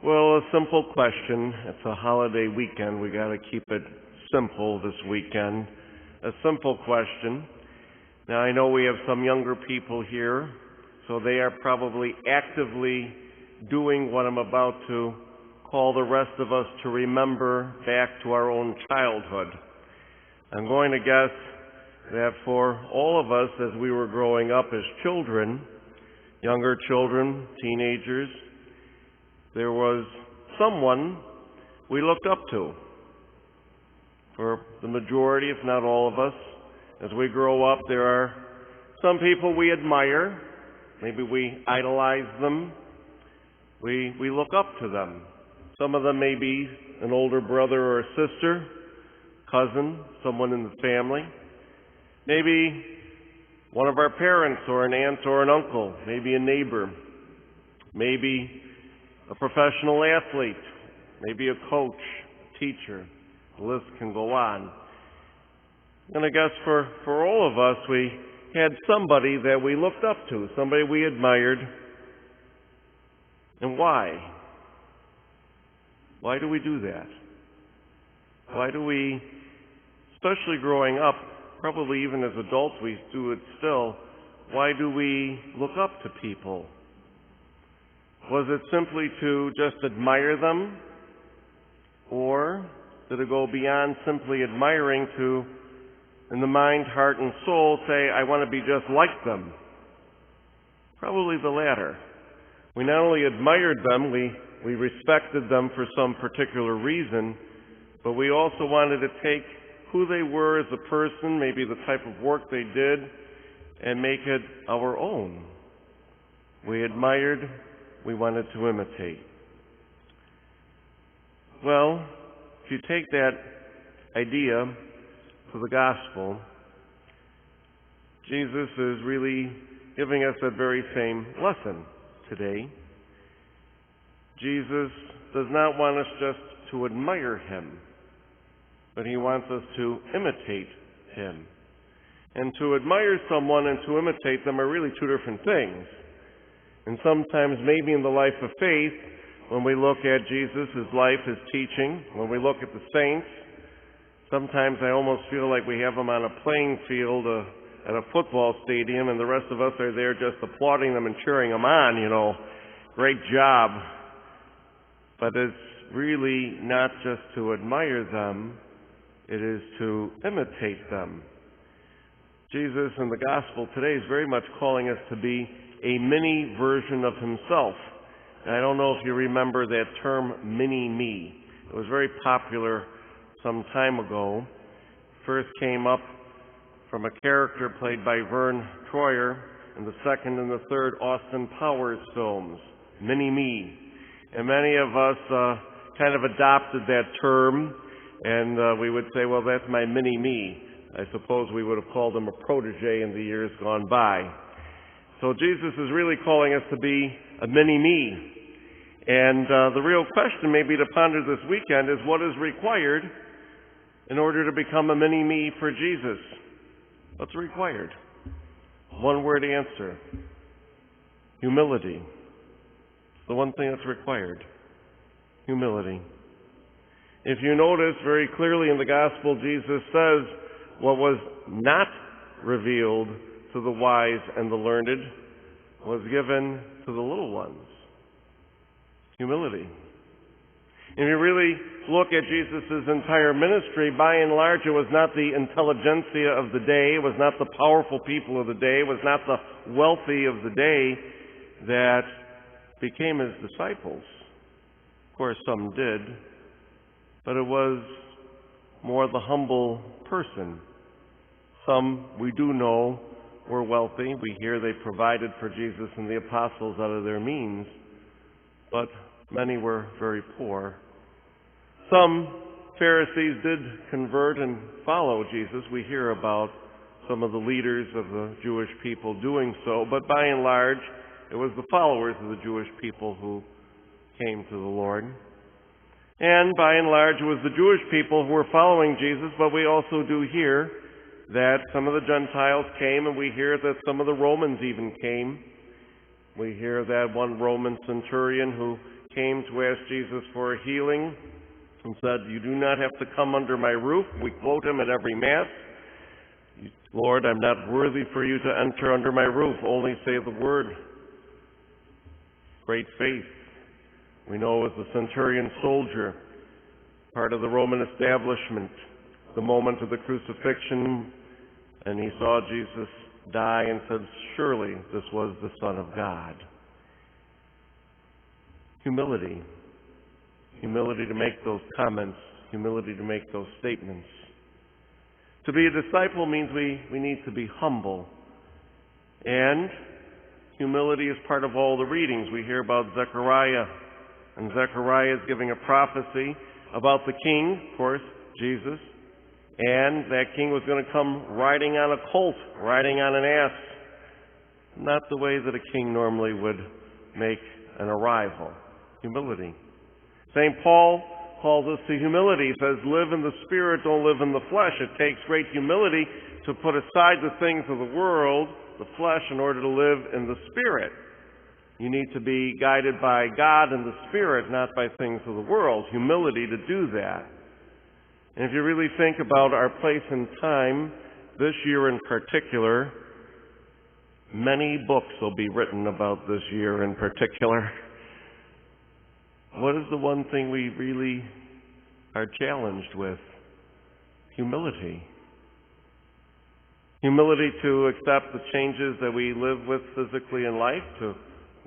Well, a simple question. It's a holiday weekend. We got to keep it simple this weekend. A simple question. Now, I know we have some younger people here, so they are probably actively doing what I'm about to call the rest of us to remember back to our own childhood. I'm going to guess that for all of us as we were growing up as children, younger children, teenagers, there was someone we looked up to. For the majority, if not all of us, as we grow up, there are some people we admire. Maybe we idolize them. We look up to them. Some of them may be an older brother or a sister, cousin, someone in the family. Maybe one of our parents or an aunt or an uncle, maybe a neighbor, maybe a professional athlete, maybe a coach, a teacher. The list can go on. And I guess for all of us, we had somebody that we looked up to, somebody we admired. And why? Why do we do that? Why do we, especially growing up, probably even as adults we do it still, why do we look up to people? Was it simply to just admire them? Or did it go beyond simply admiring to, in the mind, heart, and soul, say, I want to be just like them? Probably the latter. We not only admired them, we respected them for some particular reason, but we also wanted to take who they were as a person, maybe the type of work they did, and make it our own. We admired, we wanted to imitate. Well, if you take that idea to the gospel, Jesus is really giving us that very same lesson today. Jesus does not want us just to admire him, but he wants us to imitate him. And to admire someone and to imitate them are really two different things. And sometimes maybe in the life of faith, when we look at Jesus, his life, his teaching, when we look at the saints, sometimes I almost feel like we have them on a playing field at a football stadium, and the rest of us are there just applauding them and cheering them on, great job. But it's really not just to admire them, it is to imitate them. Jesus in the gospel today is very much calling us to be a mini version of himself. And I don't know if you remember that term, mini-me. It was very popular some time ago. First came up from a character played by Vern Troyer in the second and the third Austin Powers films, mini-me. And many of us kind of adopted that term, and we would say, well, that's my mini-me. I suppose we would have called him a protege in the years gone by. So Jesus is really calling us to be a mini-me. And the real question maybe to ponder this weekend is what is required in order to become a mini-me for Jesus? What's required? One word answer. Humility. The one thing that's required. Humility. If you notice very clearly in the gospel, Jesus says what was not revealed to the wise and the learned was given to the little ones. Humility. If you really look at Jesus' entire ministry, by and large, it was not the intelligentsia of the day, it was not the powerful people of the day, it was not the wealthy of the day that became his disciples. Of course, some did, but it was more the humble person. Some, we do know, were wealthy. We hear they provided for Jesus and the apostles out of their means, but many were very poor. Some Pharisees did convert and follow Jesus. We hear about some of the leaders of the Jewish people doing so, but by and large, it was the followers of the Jewish people who came to the Lord. And by and large, it was the Jewish people who were following Jesus, but we also do hear that some of the Gentiles came, and we hear that some of the Romans even came. We hear that one Roman centurion who came to ask Jesus for a healing and said, "You do not have to come under my roof." We quote him at every Mass. "Lord, I'm not worthy for you to enter under my roof. Only say the word." Great faith. We know as the centurion soldier, part of the Roman establishment, the moment of the crucifixion, and he saw Jesus die and said, "Surely this was the Son of God." Humility. Humility to make those comments. Humility to make those statements. To be a disciple means we need to be humble. And humility is part of all the readings. We hear about Zechariah, and Zechariah is giving a prophecy about the king, of course, Jesus, and that king was going to come riding on a colt, riding on an ass. Not the way that a king normally would make an arrival. Humility. St. Paul calls us to humility. He says, "Live in the Spirit, don't live in the flesh." It takes great humility to put aside the things of the world, the flesh, in order to live in the Spirit. You need to be guided by God and the Spirit, not by things of the world. Humility to do that. And if you really think about our place in time, this year in particular, many books will be written about this year in particular. What is the one thing we really are challenged with? Humility. Humility to accept the changes that we live with physically in life, to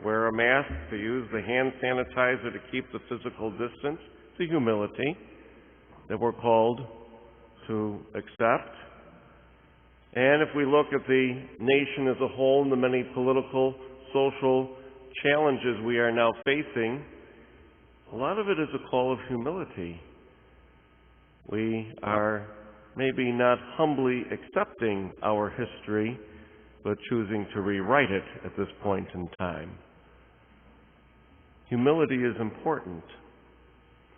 wear a mask, to use the hand sanitizer to keep the physical distance. The humility that we're called to accept. And if we look at the nation as a whole and the many political, social challenges we are now facing, a lot of it is a call of humility. We are maybe not humbly accepting our history, but choosing to rewrite it at this point in time. Humility is important.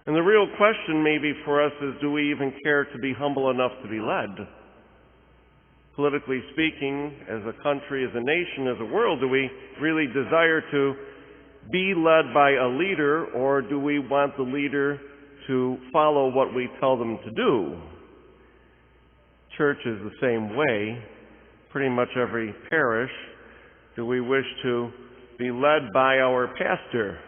And the real question maybe for us is, do we even care to be humble enough to be led? Politically speaking, as a country, as a nation, as a world, do we really desire to be led by a leader, or do we want the leader to follow what we tell them to do? Church is the same way. Pretty much every parish, do we wish to be led by our pastor?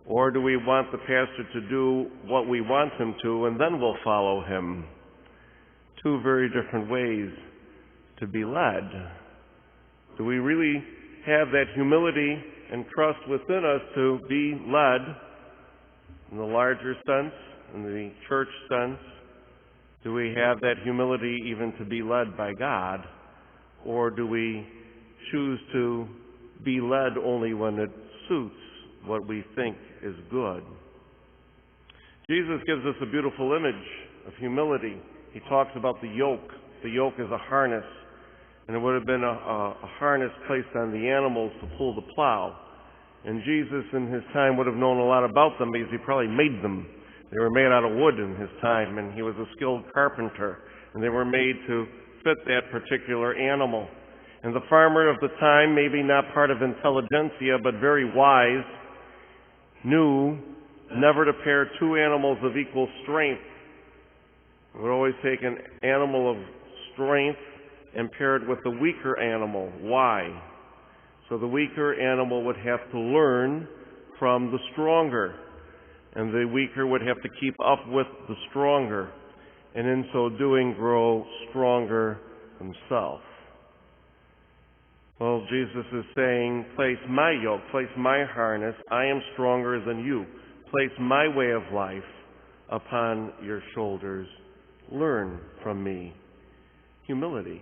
Or do we want the pastor to do what we want him to, and then we'll follow him? Two very different ways to be led. Do we really have that humility and trust within us to be led in the larger sense, in the church sense? Do we have that humility even to be led by God? Or do we choose to be led only when it suits what we think is good? Jesus gives us a beautiful image of humility. He talks about the yoke. The yoke is a harness, and it would have been a harness placed on the animals to pull the plow. And Jesus in his time would have known a lot about them because he probably made them. They were made out of wood in his time, and he was a skilled carpenter, and they were made to fit that particular animal. And the farmer of the time, maybe not part of intelligentsia, but very wise, knew never to pair two animals of equal strength. He would always take an animal of strength and pair it with the weaker animal. Why? So the weaker animal would have to learn from the stronger, and the weaker would have to keep up with the stronger, and in so doing grow stronger himself. Well, Jesus is saying, place my yoke, place my harness. I am stronger than you. Place my way of life upon your shoulders. Learn from me. Humility.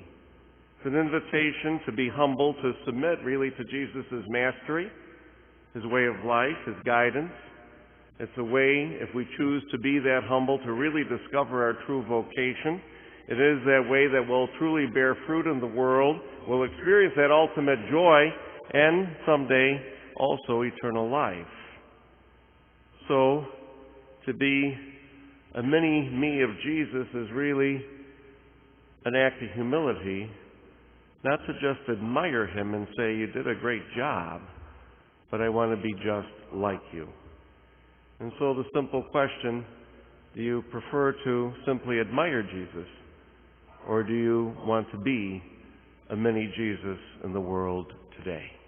It's an invitation to be humble, to submit really to Jesus' mastery, his way of life, his guidance. It's a way, if we choose to be that humble, to really discover our true vocation. It is that way that will truly bear fruit in the world, will experience that ultimate joy, and someday also eternal life. So, to be a mini-me of Jesus is really an act of humility, not to just admire him and say, you did a great job, but I want to be just like you. And so the simple question, do you prefer to simply admire Jesus, or do you want to be a mini Jesus in the world today?